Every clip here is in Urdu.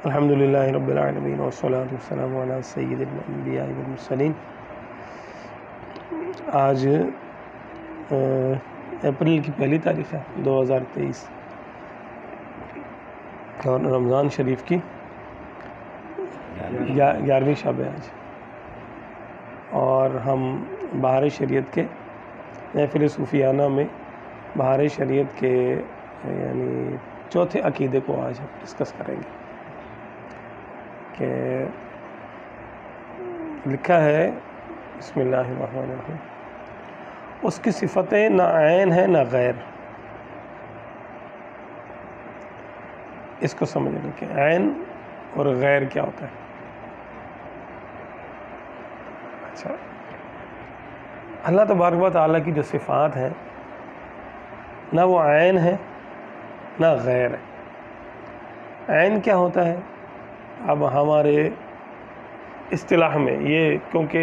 الحمد للہ رب العالمین والصلاة والسلام علی سید الانبیاء والمرسلین۔ آج اپریل کی پہلی تاریخ ہے 2023 اور رمضان شریف کی 11ویں شب ہے آج، اور ہم بہار شریعت کے محفل صوفیانہ میں بہار شریعت کے یعنی چوتھے عقیدے کو آج ہم ڈسکس کریں گے۔ کہ لکھا ہے بسم اللہ الرحمن الرحیم، اس کی صفتیں نہ عین ہے نہ غیر۔ اس کو سمجھ لیں کہ عین اور غیر کیا ہوتا ہے۔ اچھا، اللہ تبارک و تعالیٰ کی جو صفات ہیں نہ وہ عین ہے نہ غیر ہے۔ عین کیا ہوتا ہے؟ اب ہمارے اصطلاح میں یہ، کیونکہ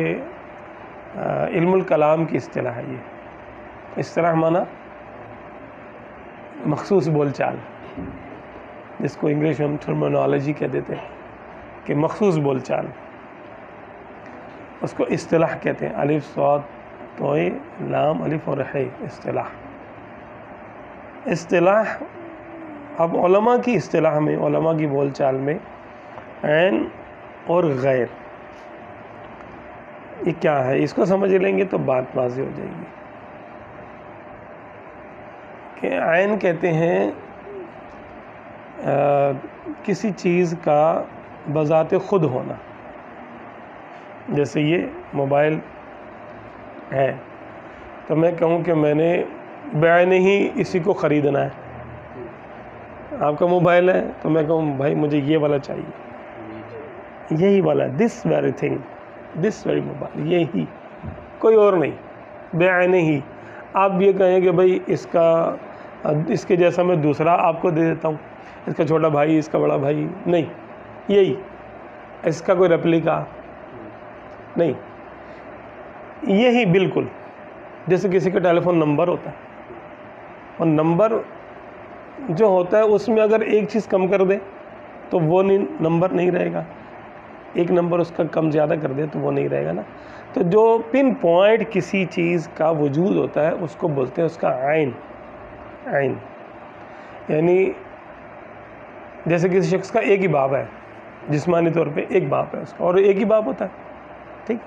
علم الکلام کی اصطلاح ہے، یہ اصطلاح مانا مخصوص بول چال، جس کو انگلش میں ٹرمینالوجی کہہ دیتے ہیں کہ مخصوص بول چال، اس کو اصطلاح کہتے ہیں۔ الف صاد توئے لام الف اور ہے اصطلاح۔ اصطلاح اب علماء کی اصطلاح میں، علماء کی بول چال میں عین اور غیر یہ کیا ہے، اس کو سمجھ لیں گے تو بات واضح ہو جائے گی۔ کہ عین کہتے ہیں کسی چیز کا بذات خود ہونا۔ جیسے یہ موبائل ہے تو میں کہوں کہ میں نے بعین ہی اسی کو خریدنا ہے۔ آپ کا موبائل ہے تو میں کہوں بھائی مجھے یہ والا چاہیے، یہی والا، this very thing, this very mobile, یہی، کوئی اور نہیں، بعین ہی۔ آپ یہ کہیں کہ بھائی اس کے جیسا میں دوسرا آپ کو دے دیتا ہوں، اس کا چھوٹا بھائی، اس کا بڑا بھائی، نہیں، یہی، اس کا کوئی ریپلیکا نہیں، یہی بالکل۔ جیسے کسی کا ٹیلی فون نمبر ہوتا ہے، اور نمبر جو ہوتا ہے اس میں اگر ایک چیز کم کر دے تو وہ نمبر نہیں رہے گا، ایک نمبر اس کا کم زیادہ کر دے تو وہ نہیں رہے گا نا۔ تو جو پن پوائنٹ کسی چیز کا وجود ہوتا ہے اس کو بولتے ہیں اس کا عین۔ عین یعنی جیسے کسی شخص کا ایک ہی باپ ہے، جسمانی طور پہ ایک باپ ہے اس کا، اور ایک ہی باپ ہوتا ہے، ٹھیک۔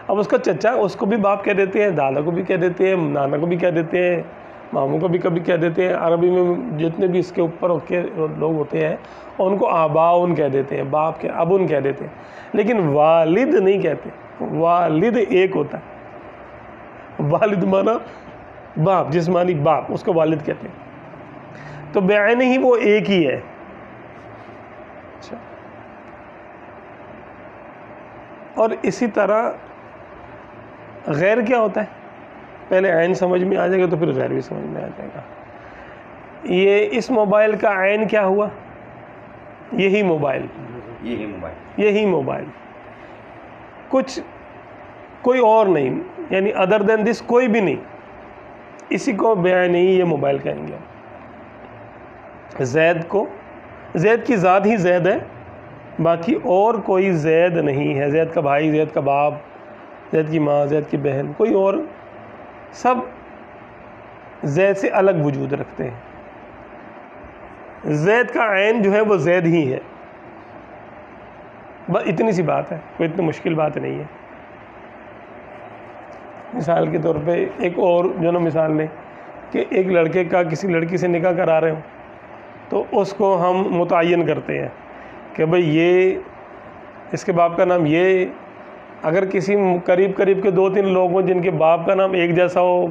اب اس کا چچا، اس کو بھی باپ کہہ دیتے ہیں، دادا کو بھی کہہ دیتے ہیں، نانا کو بھی کہہ دیتے ہیں، ماموں کو بھی کبھی کہہ دیتے ہیں۔ عربی میں جتنے بھی اس کے اوپر کے لوگ ہوتے ہیں ان کو آباؤن کہہ دیتے ہیں، باپ کے ابن کہہ دیتے ہیں، لیکن والد نہیں کہتے۔ والد ایک ہوتا ہے، والد مانا باپ، جسمانی باپ، اس کو والد کہتے ہیں۔ تو بعین ہی وہ ایک ہی ہے۔ اچھا، اور اسی طرح غیر کیا ہوتا ہے؟ پہلے عین سمجھ میں آ جائے گا تو پھر غیر بھی سمجھ میں آ جائے گا۔ یہ اس موبائل کا عین کیا ہوا؟ یہی موبائل، یہی موبائل، کچھ کوئی اور نہیں، یعنی ادر دین دس کوئی بھی نہیں، اسی کو بعین ہی یہ موبائل کہیں گے۔ زید کو، زید کی ذات ہی زید ہے، باقی اور کوئی زید نہیں ہے۔ زید کا بھائی، زید کا باپ، زید کی ماں، زید کی بہن، کوئی اور، سب زید سے الگ وجود رکھتے ہیں۔ زید کا عین جو ہے وہ زید ہی ہے، بس اتنی سی بات ہے، کوئی اتنی مشکل بات نہیں ہے۔ مثال کے طور پہ ایک اور جو نا مثال لیں کہ ایک لڑکے کا کسی لڑکی سے نکاح کرا رہے ہوں تو اس کو ہم متعین کرتے ہیں کہ بھئی یہ اس کے باپ کا نام یہ، اگر کسی قریب کے 2-3 لوگ ہوں جن کے باپ کا نام ایک جیسا ہو،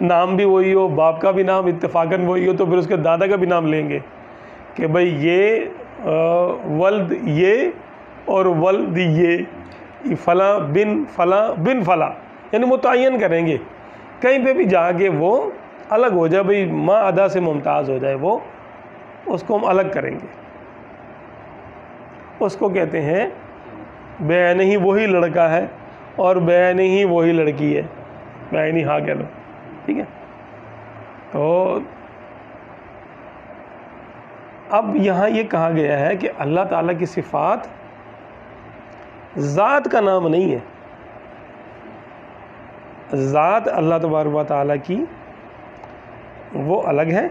نام بھی وہی ہو، باپ کا بھی نام اتفاقاً وہی ہو، تو پھر اس کے دادا کا بھی نام لیں گے کہ بھئی یہ ولد یہ اور ولد یہ، فلاں بن فلاں بن فلاں، یعنی متعین کریں گے۔ کہیں پہ بھی جا کے وہ الگ ہو جائے، بھئی ماں ادا سے ممتاز ہو جائے، وہ اس کو ہم الگ کریں گے۔ اس کو کہتے ہیں بعین ہی وہی لڑکا ہے اور بعین ہی وہی لڑکی ہے، بعین ہی، ہاں کہہ لو، ٹھیک ہے۔ تو اب یہاں یہ کہا گیا ہے کہ اللہ تعالیٰ کی صفات ذات کا نام نہیں ہے. ذات اللہ تبارک و تعالیٰ کی وہ الگ ہے،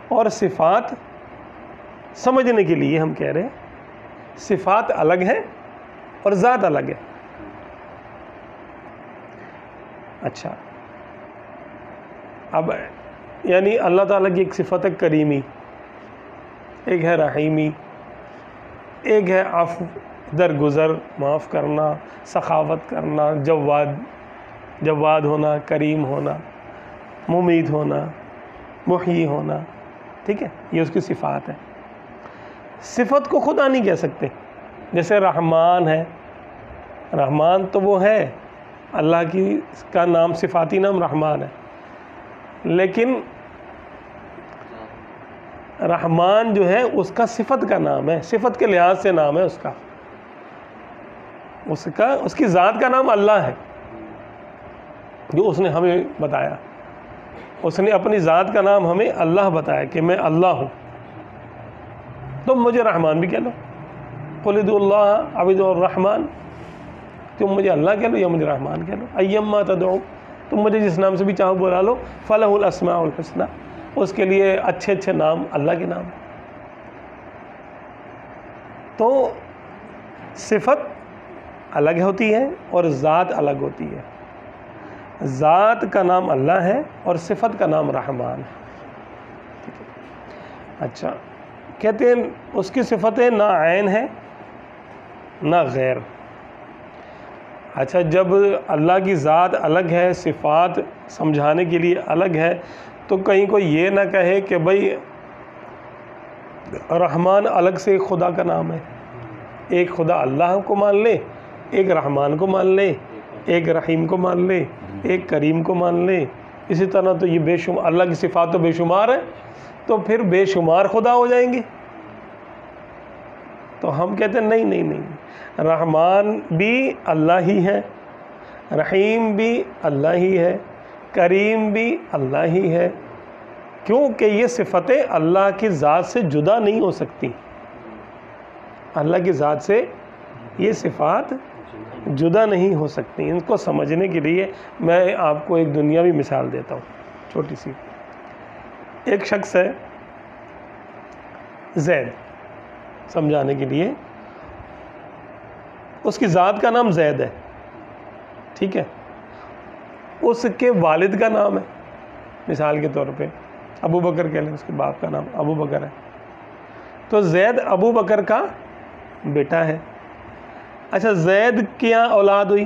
اور صفات سمجھنے کے لیے ہم کہہ رہے ہیں صفات الگ ہیں اور ذات الگ ہے. اچھا، اب یعنی اللہ تعالیٰ کی ایک صفت ہے کریمی، ایک ہے رحیمی، ایک ہے عفو، درگزر، معاف کرنا، سخاوت کرنا، جواد ہونا، کریم ہونا، ممیت ہونا، محیی ہونا. ٹھیک ہے، یہ اس کی صفات ہے. صفت کو خدا نہیں کہہ سکتے. جیسے رحمان ہے، رحمان تو وہ ہے، اللہ کی کا نام صفاتی نام رحمان ہے، لیکن رحمان جو ہے اس کا صفت کا نام ہے، صفت کے لحاظ سے نام ہے اس کی ذات کا نام اللہ ہے، جو اس نے ہمیں بتایا. اس نے اپنی ذات کا نام ہمیں اللہ بتایا کہ میں اللہ ہوں. تم مجھے رحمان بھی کہہ لو، قل ادعوا اللہ او ادعوا الرحمن، تم مجھے اللہ کہہ لو یا مجھے رحمان کہہ لو. ایما تدعو، تم مجھے جس نام سے بھی چاہو بلا لو. فلہ الاسماء الحسنی، اس کے لیے اچھے اچھے نام اللہ کے نام. تو صفت الگ ہوتی ہے اور ذات الگ ہوتی ہے. ذات کا نام اللہ ہے اور صفت کا نام رحمان ہے. اچھا، کہتے ہیں اس کی صفتیں نہ عین ہے نہ غیر. اچھا، جب اللہ کی ذات الگ ہے، صفات سمجھانے کے لیے الگ ہے، تو کہیں کوئی یہ نہ کہے کہ بھئی رحمان الگ سے ایک خدا کا نام ہے. ایک خدا اللہ کو مان لے، ایک رحمان کو مان لے، ایک رحیم کو مان لے، ایک کریم کو مان لے. اسی طرح تو یہ بے شمار اللہ کی صفات تو بے شمار ہے، تو پھر بے شمار خدا ہو جائیں گے. تو ہم کہتے ہیں نہیں، رحمان بھی اللہ ہی ہے، رحیم بھی اللہ ہی ہے، کریم بھی اللہ ہی ہے، کیونکہ یہ صفتیں اللہ کی ذات سے جدا نہیں ہو سکتی. اللہ کی ذات سے یہ صفات جدا نہیں ہو سکتی. ان کو سمجھنے کے لیے میں آپ کو ایک دنیاوی مثال دیتا ہوں چھوٹی سی. ایک شخص ہے زید، سمجھانے کے لیے اس کی ذات کا نام زید ہے. ٹھیک ہے، اس کے والد کا نام ہے، مثال کے طور پہ ابو بکر کہہ لیں، اس کے باپ کا نام ابو بکر ہے. تو زید ابو بکر کا بیٹا ہے. اچھا، زید کی یہاں اولاد ہوئی،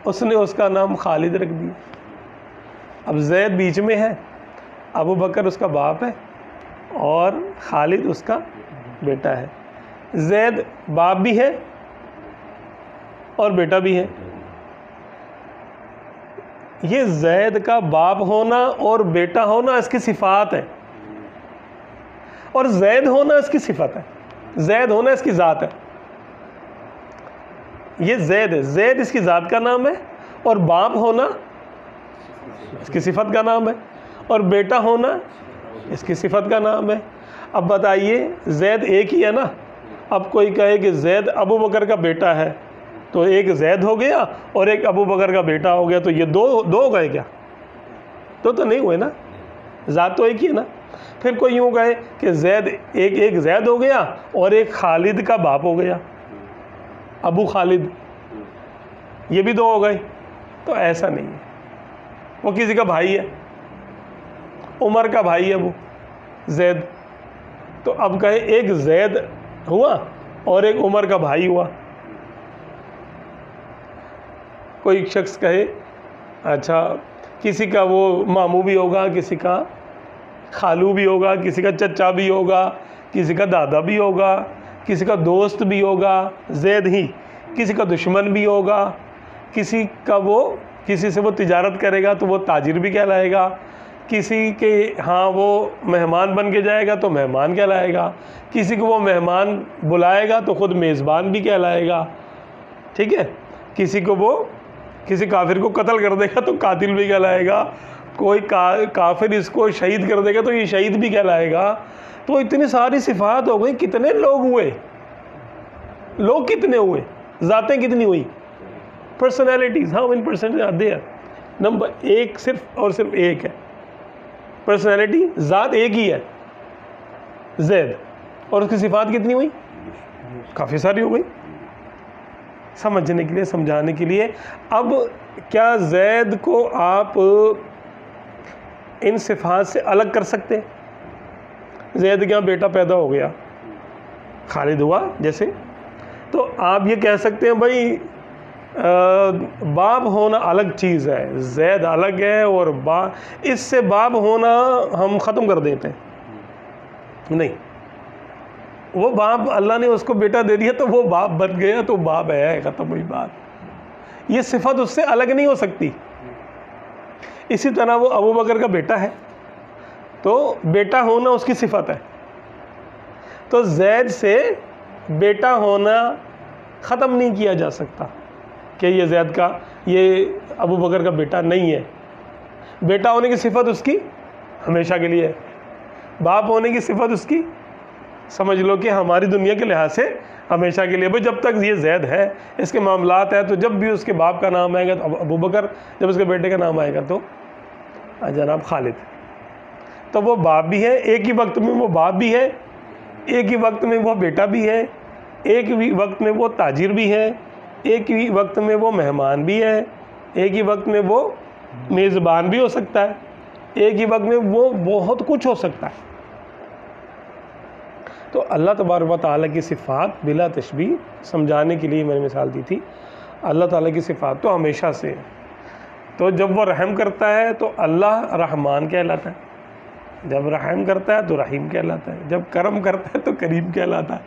اس نے اس کا نام خالد رکھ دیا. اب زید بیچ میں ہے، ابو بکر اس کا باپ ہے اور خالد اس کا بیٹا ہے. زید باپ بھی ہے اور بیٹا بھی ہے. یہ زید کا باپ ہونا اور بیٹا ہونا اس کی صفات ہے، اور زید ہونا اس کی صفت ہے، زید ہونا اس کی ذات ہے. یہ زید ہے، زید اس کی ذات کا نام ہے، اور باپ ہونا اس کی صفت کا نام ہے، اور بیٹا ہونا اس کی صفت کا نام ہے. اب بتائیے، زید ایک ہی ہے نا. اب کوئی کہے کہ زید ابو بکر کا بیٹا ہے، تو ایک زید ہو گیا اور ایک ابو بکر کا بیٹا ہو گیا، تو یہ دو ہو گئے کیا؟ تو نہیں ہوئے نا، ذات تو ایک ہی ہے نا. پھر کوئی یوں کہے کہ زید ایک زید ہو گیا اور ایک خالد کا باپ ہو گیا، ابو خالد، یہ بھی دو ہو گئے. تو ایسا نہیں ہے. وہ کسی کا بھائی ہے، عمر کا بھائی ہے وہ زید. تو اب کہے ایک زید ہوا اور ایک عمر کا بھائی ہوا. کوئی شخص کہے اچھا کسی کا وہ ماموں بھی ہوگا، کسی کا خالو بھی ہوگا، کسی کا چچا بھی ہوگا، کسی کا دادا بھی ہوگا، کسی کا دوست بھی ہوگا زید ہی، کسی کا دشمن بھی ہوگا، کسی سے وہ تجارت کرے گا تو وہ تاجر بھی کہلائے گا، کسی کے ہاں وہ مہمان بن کے جائے گا تو مہمان کہلائے گا، کسی کو وہ مہمان بلائے گا تو خود میزبان بھی کہلائے گا. ٹھیک ہے، کسی کافر کو قتل کر دے گا تو قاتل بھی کہلائے گا. کوئی کافر اس کو شہید کر دے گا تو یہ شہید بھی کہلائے گا. تو اتنی ساری صفات ہو گئی. کتنے لوگ ہوئے؟ لوگ کتنے ہوئے؟ ذاتیں کتنی ہوئی؟ Personalities how many percent are there? Number ایک صرف اور صرف ایک ہے پرسنالٹی. ذات ایک ہی ہے زید, اور اس کی صفات کتنی ہوئی؟ کافی ساری ہو گئی. سمجھنے کے لیے, سمجھانے کے لیے. اب کیا زید کو آپ ان صفات سے الگ کر سکتے؟ زید کے یہاں بیٹا پیدا ہو گیا, خالد ہوا جیسے, تو آپ یہ کہہ سکتے ہیں بھائی باپ ہونا الگ چیز ہے, زید الگ ہے, اور اس سے باپ ہونا ہم ختم کر دیتے ہیں. نہیں, وہ باپ اللہ نے اس کو بیٹا دے دیا تو وہ باپ بن گیا تو باپ ہے, ختم ہوئی بات. یہ صفت اس سے الگ نہیں ہو سکتی. اسی طرح وہ ابو بکر کا بیٹا ہے تو بیٹا ہونا اس کی صفت ہے, تو زید سے بیٹا ہونا ختم نہیں کیا جا سکتا کہ یہ زید کا, یہ ابو بکر کا بیٹا نہیں ہے. بیٹا ہونے کی صفت اس کی ہمیشہ کے لیے ہے. باپ ہونے کی صفت اس کی سمجھ لو کہ ہماری دنیا کے لحاظ سے ہمیشہ کے لیے. بھائی جب تک یہ زید ہے, اس کے معاملات ہیں, تو جب بھی اس کے باپ کا نام آئے گا تو ابو بکر, جب اس کے بیٹے کا نام آئے گا تو جناب خالد. تو وہ باپ بھی ہے, ایک ہی وقت میں وہ باپ بھی ہے, ایک ہی وقت میں وہ بیٹا بھی ہے, ایک ہی وقت میں وہ تاجر بھی ہے, ایک ہی وقت میں وہ مہمان بھی ہے, ایک ہی وقت میں وہ میزبان بھی ہو سکتا ہے, ایک ہی وقت میں وہ بہت کچھ ہو سکتا ہے. تو اللہ تبارک و تعالیٰ کی صفات بلا تشبیہ, سمجھانے کے لیے میں نے مثال دی تھی. اللہ تعالیٰ کی صفات تو ہمیشہ سے ہے. تو جب وہ رحم کرتا ہے تو اللہ رحمان کہلاتا ہے, جب رحم کرتا ہے تو رحیم کہلاتا ہے, جب کرم کرتا ہے تو کریم کہلاتا ہے.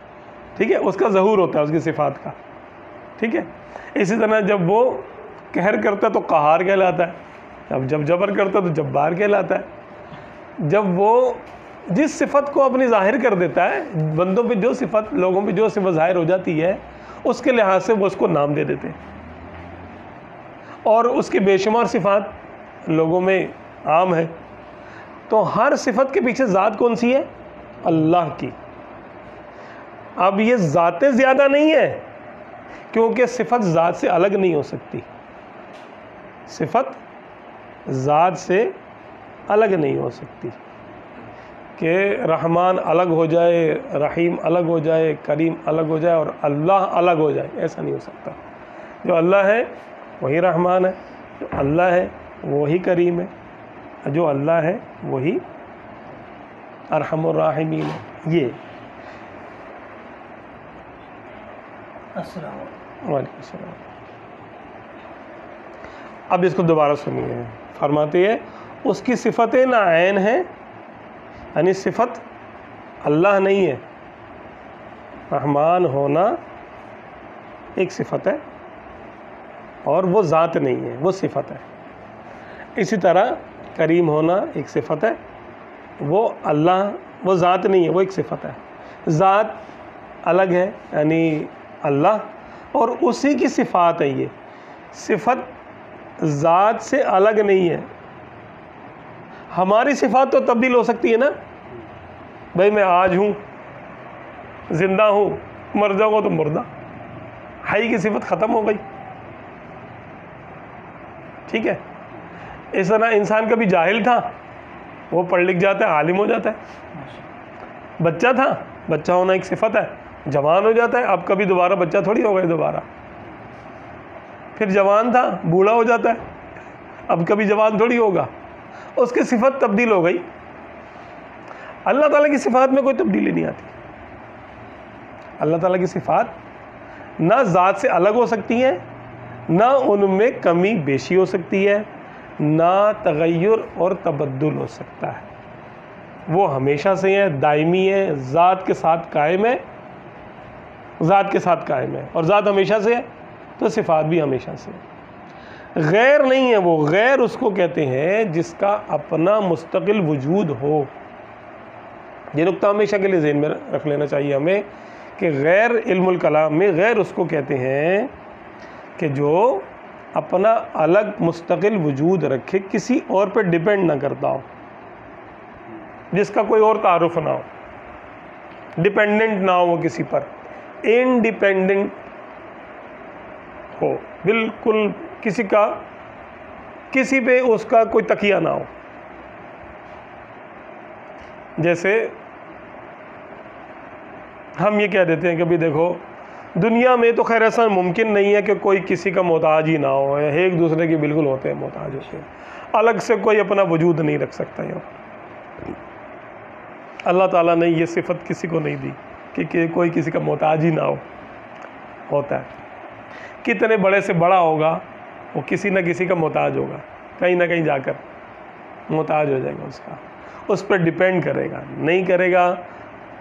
ٹھیک ہے, اس کا ظہور ہوتا ہے اس کی صفات کا. ٹھیک ہے, اسی طرح جب وہ قہر کرتا ہے تو قہار کہلاتا ہے, جب جبر کرتا ہے تو جبار کہلاتا ہے. جب وہ جس صفت کو اپنی ظاہر کر دیتا ہے, بندوں پہ جو صفت, لوگوں پہ جو صفت ظاہر ہو جاتی ہے, اس کے لحاظ سے وہ اس کو نام دے دیتے ہیں. اور اس کی بے شمار صفات لوگوں میں عام ہے. تو ہر صفت کے پیچھے ذات کون سی ہے؟ اللہ کی. اب یہ ذاتیں زیادہ نہیں ہے, کیونکہ صفت ذات سے الگ نہیں ہو سکتی. صفت ذات سے الگ نہیں ہو سکتی کہ رحمان الگ ہو جائے, رحیم الگ ہو جائے, کریم الگ ہو جائے اور اللہ الگ ہو جائے. ایسا نہیں ہو سکتا. جو اللہ ہے وہی رحمان ہے, جو اللہ ہے وہی کریم ہے, جو اللہ ہے وہی ارحم الراحمین ہے. یہ السلام علیکم. وعلیکم السلام. اب اس کو دوبارہ سنیے. فرماتے ہیں اس کی صفتیں نہ عین ہیں, یعنی صفت اللہ نہیں ہے. رحمان ہونا ایک صفت ہے اور وہ ذات نہیں ہے, وہ صفت ہے. اسی طرح کریم ہونا ایک صفت ہے, وہ اللہ, وہ ذات نہیں ہے, وہ ایک صفت ہے. ذات الگ ہے یعنی اللہ, اور اسی کی صفات ہے. یہ صفت ذات سے الگ نہیں ہے. ہماری صفات تو تبدیل ہو سکتی ہے نا. بھائی میں آج ہوں, زندہ ہوں, مر جاؤں گا تو مردہ. حی کی صفت ختم ہو گئی. ٹھیک ہے, اس طرح انسان کبھی جاہل تھا, وہ پڑھ لکھ جاتا ہے, عالم ہو جاتا ہے. بچہ تھا, بچہ ہونا ایک صفت ہے, جوان ہو جاتا ہے. اب کبھی دوبارہ بچہ تھوڑی ہو گئے دوبارہ. پھر جوان تھا, بوڑھا ہو جاتا ہے, اب کبھی جوان تھوڑی ہوگا. اس کی صفت تبدیل ہو گئی. اللہ تعالیٰ کی صفات میں کوئی تبدیلی نہیں آتی. اللہ تعالیٰ کی صفات نہ ذات سے الگ ہو سکتی ہیں, نہ ان میں کمی بیشی ہو سکتی ہے, نہ تغیر اور تبدل ہو سکتا ہے. وہ ہمیشہ سے ہیں, دائمی ہے, ذات کے ساتھ قائم ہے, ذات کے ساتھ قائم ہے. اور ذات ہمیشہ سے ہے تو صفات بھی ہمیشہ سے ہے. غیر نہیں ہے وہ. غیر اس کو کہتے ہیں جس کا اپنا مستقل وجود ہو. یہ نقطہ ہمیشہ کے لیے ذہن میں رکھ لینا چاہیے ہمیں کہ غیر علم الکلام میں غیر اس کو کہتے ہیں کہ جو اپنا الگ مستقل وجود رکھے، کسی اور پہ ڈیپینڈ نہ کرتا ہو، جس کا کوئی اور تعارف نہ ہو، ڈیپینڈنٹ نہ ہو وہ کسی پر، انڈیپینڈنٹ ہو بالکل، کسی پہ اس کا کوئی تکیہ نہ ہو. جیسے ہم یہ کہہ دیتے ہیں کہ بھی دیکھو دنیا میں تو خیر ایسا ممکن نہیں ہے کہ کوئی کسی کا محتاج ہی نہ ہو، ایک دوسرے کے بالکل ہوتے ہیں، محتاج ہوتے ہیں، الگ سے کوئی اپنا وجود نہیں رکھ سکتا. یہاں اللہ تعالیٰ نے یہ صفت کسی کو نہیں دی کہ کوئی کسی کا محتاج ہی نہ ہو. ہوتا ہے کتنے بڑے سے بڑا ہوگا وہ کسی نہ کسی کا محتاج ہوگا، کہیں نہ کہیں جا کر محتاج ہو جائے گا، اس کا اس پر ڈیپینڈ کرے گا، نہیں کرے گا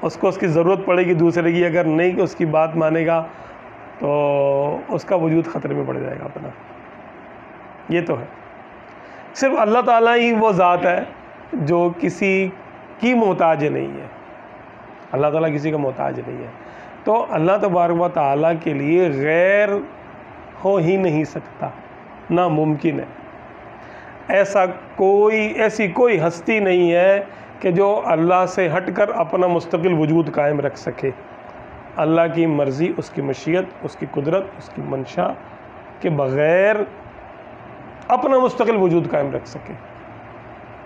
اس کو، اس کی ضرورت پڑے گی دوسرے کی، اگر نہیں اس کی بات مانے گا تو اس کا وجود خطرے میں پڑ جائے گا اپنا. یہ تو ہے. صرف اللہ تعالیٰ ہی وہ ذات ہے جو کسی کی محتاج نہیں ہے، اللہ تعالیٰ کسی کا محتاج نہیں ہے. تو اللہ تبارک و تعالیٰ کے لیے غیر ہو ہی نہیں سکتا، ناممکن ہے. ایسی کوئی ہستی نہیں ہے کہ جو اللہ سے ہٹ کر اپنا مستقل وجود قائم رکھ سکے. اللہ کی مرضی، اس کی مشیت، اس کی قدرت، اس کی منشا کے بغیر اپنا مستقل وجود قائم رکھ سکے،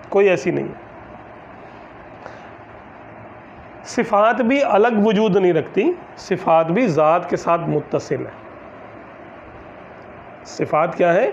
کوئی ایسی نہیں ہے. صفات بھی الگ وجود نہیں رکھتی، صفات بھی ذات کے ساتھ متصل ہے. صفات کیا ہے؟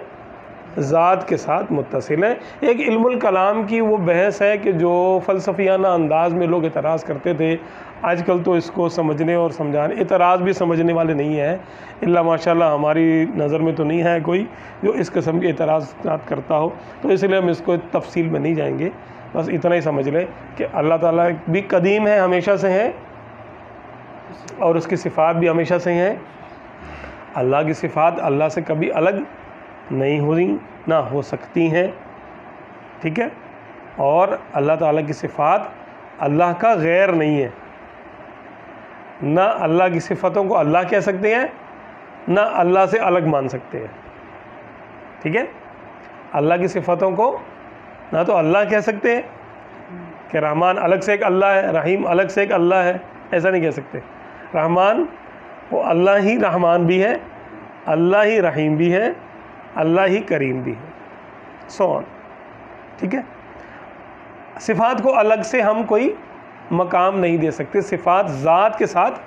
ذات کے ساتھ متصل ہے. ایک علم الکلام کی وہ بحث ہے کہ جو فلسفیانہ انداز میں لوگ اعتراض کرتے تھے، آج کل تو اس کو سمجھنے اور سمجھانے، اعتراض بھی سمجھنے والے نہیں ہیں، اللہ ماشاءاللہ ہماری نظر میں تو نہیں ہے کوئی جو اس قسم کے اعتراضات کرتا ہو، تو اس لیے ہم اس کو تفصیل میں نہیں جائیں گے. بس اتنا ہی سمجھ لیں کہ اللہ تعالیٰ بھی قدیم ہے، ہمیشہ سے ہیں، اور اس کی صفات بھی ہمیشہ سے ہیں. اللہ کی صفات اللہ سے کبھی الگ نہیں ہوئی، نہ ہو سکتی ہیں، ٹھیک ہے. اور اللہ تعالیٰ کی صفات اللہ کا غیر نہیں ہے، نہ اللہ کی صفتوں کو اللہ کہہ سکتے ہیں، نہ اللہ سے الگ مان سکتے ہیں، ٹھیک ہے. اللہ کی صفتوں کو نہ تو اللہ کہہ سکتے ہیں کہ رحمان الگ سے ایک اللہ ہے، رحیم الگ سے ایک اللہ ہے، ایسا نہیں کہہ سکتے. رحمان وہ اللہ ہی رحمان بھی ہے، اللہ ہی رحیم بھی ہے، اللہ ہی کریم بھی ہے، سو آن، ٹھیک ہے. صفات کو الگ سے ہم کوئی مقام نہیں دے سکتے، صفات ذات کے ساتھ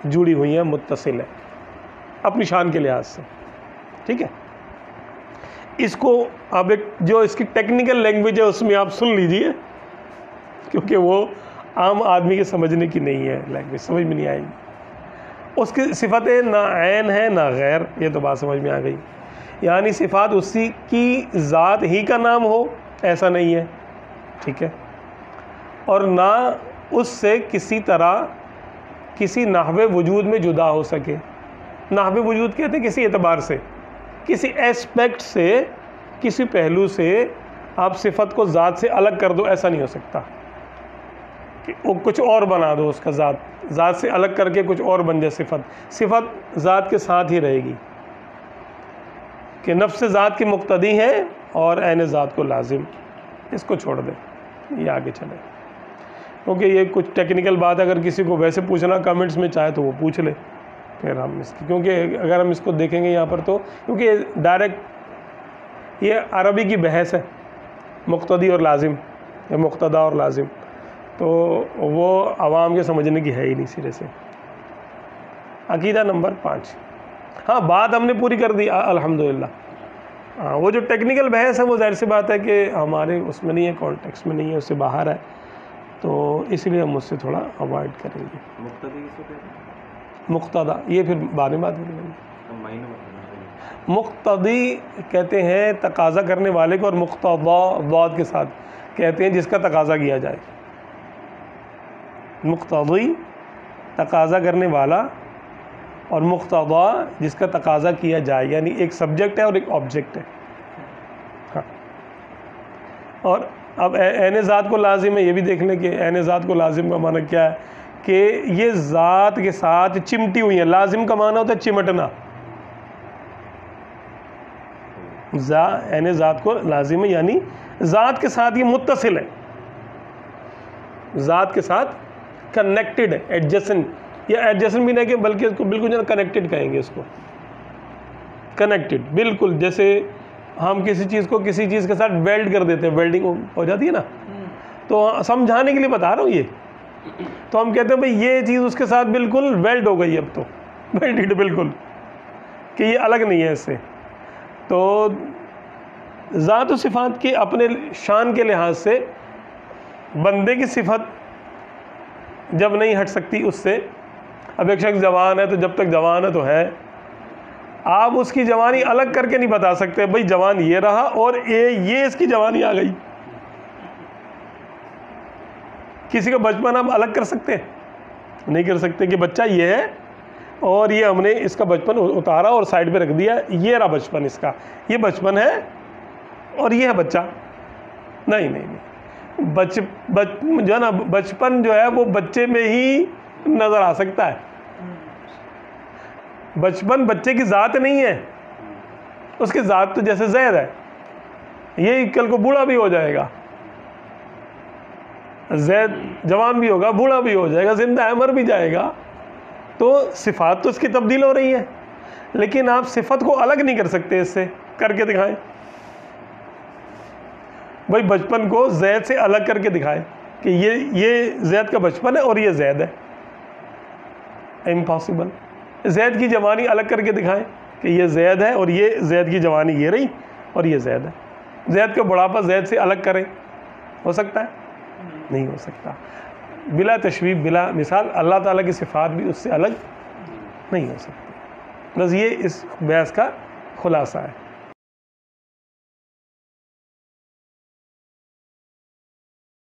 جڑی ہوئی ہیں، متصل ہے اپنی شان کے لحاظ سے، ٹھیک ہے. اس کو اب ایک جو اس کی ٹیکنیکل لینگویج ہے اس میں آپ سن لیجئے، کیونکہ وہ عام آدمی کے سمجھنے کی نہیں ہے، لینگویج سمجھ میں نہیں آئے گی. اس کی صفتیں نہ عین ہے نہ غیر، یہ تو بات سمجھ میں آ گئی. یعنی صفات اسی کی ذات ہی کا نام ہو ایسا نہیں ہے، ٹھیک ہے، اور نہ اس سے کسی طرح کسی نحو وجود میں جدا ہو سکے. نحو وجود کہتے ہیں کسی اعتبار سے، کسی ایسپیکٹ سے، کسی پہلو سے آپ صفت کو ذات سے الگ کر دو، ایسا نہیں ہو سکتا کہ وہ کچھ اور بنا دو، اس کا ذات سے الگ کر کے کچھ اور بن جائے. صفت ذات کے ساتھ ہی رہے گی کہ نفس ذات کی مقتدی ہے اور عین ذات کو لازم. اس کو چھوڑ دیں، یہ آگے چلے، کیونکہ یہ کچھ ٹیکنیکل بات ہے. اگر کسی کو ویسے پوچھنا کمنٹس میں چاہے تو وہ پوچھ لے، پھر ہم اس کی، کیونکہ اگر ہم اس کو دیکھیں گے یہاں پر تو، کیونکہ ڈائریکٹ یہ عربی کی بحث ہے، مقتدی اور لازم یا مقتدا اور لازم، تو وہ عوام کے سمجھنے کی ہے ہی نہیں سرے سے. عقیدہ نمبر 5. ہاں بات ہم نے پوری کر دی الحمدللہ. ہاں وہ جو ٹیکنیکل بحث ہے وہ ظاہر سی بات ہے کہ ہمارے اس میں نہیں ہے، کانٹیکس میں نہیں ہے، اس سے باہر ہے، تو اس لیے ہم اس سے تھوڑا اوائڈ کریں گے. مقتدا یہ پھر بعد میں بات کریں گے. مقتدی کہتے ہیں تقاضا کرنے والے کو، اور مقتضا ضاد کے ساتھ کہتے ہیں جس کا تقاضا کیا جائے. مقتضی تقاضا کرنے والا، اور مقتضا جس کا تقاضا کیا جائے، یعنی ایک سبجیکٹ ہے اور ایک آبجیکٹ ہے. ہاں اور اب عین ذات کو لازم ہے، یہ بھی دیکھ لیں کہ عین ذات کو لازم کا معنی کیا ہے، کہ یہ ذات کے ساتھ چمٹی ہوئی ہیں. لازم کا معنی ہوتا ہے چمٹنا، یعنی ذات کو لازم ہے، یعنی ذات کے ساتھ یہ متصل ہے، ذات کے ساتھ کنیکٹڈ ہے، ایڈجسنٹ، یا ایڈجسنٹ بھی نہیں کہ بلکہ اس کو بالکل جو ہے کنیکٹڈ کہیں گے اس کو، کنیکٹڈ بالکل، جیسے ہم کسی چیز کو کسی چیز کے ساتھ ویلڈ کر دیتے ہیں، ویلڈنگ ہو جاتی ہے نا، تو سمجھانے کے لیے بتا رہا ہوں یہ، تو ہم کہتے ہیں بھئی یہ چیز اس کے ساتھ بالکل ویلڈ ہو گئی، اب تو ویلڈ بالکل، کہ یہ الگ نہیں ہے اس سے۔ تو ذات و صفات کے اپنے شان کے لحاظ سے بندے کی صفت جب نہیں ہٹ سکتی اس سے، اب ایک شخص جوان ہے تو جب تک جوان ہے تو ہے، آپ اس کی جوانی الگ کر کے نہیں بتا سکتے بھئی جوان یہ رہا اور یہ اس کی جوانی آ گئی۔ کسی کا بچپن آپ الگ کر سکتے نہیں کر سکتے کہ بچہ یہ ہے اور یہ ہم نے اس کا بچپن اتارا اور سائڈ پہ رکھ دیا، یہ رہا بچپن اس کا، یہ بچپن ہے اور یہ ہے بچہ، نہیں نہیں نہیں، جو ہے نا بچپن جو ہے وہ بچے میں ہی نظر آ سکتا ہے، بچپن بچے کی ذات نہیں ہے، اس کی ذات تو جیسے زید ہے، یہ کل کو بوڑھا بھی ہو جائے گا، زید جوان بھی ہوگا، بوڑھا بھی ہو جائے گا، زندہ ہے، مر بھی جائے گا، تو صفات تو اس کی تبدیل ہو رہی ہے، لیکن آپ صفت کو الگ نہیں کر سکتے، اس سے کر کے دکھائیں بھائی، بچپن کو زید سے الگ کر کے دکھائے کہ یہ زید کا بچپن ہے اور یہ زید ہے، امپاسبل۔ زید کی جوانی الگ کر کے دکھائیں کہ یہ زید ہے اور یہ زید کی جوانی یہ رہی اور یہ زید ہے، زید کا بڑھاپا زید سے الگ کریں، ہو سکتا ہے؟ نہیں ہو سکتا، بلا تشبیہ بلا مثال اللہ تعالیٰ کی صفات بھی اس سے الگ نہیں ہو سکتی۔ بس یہ اس بحث کا خلاصہ ہے۔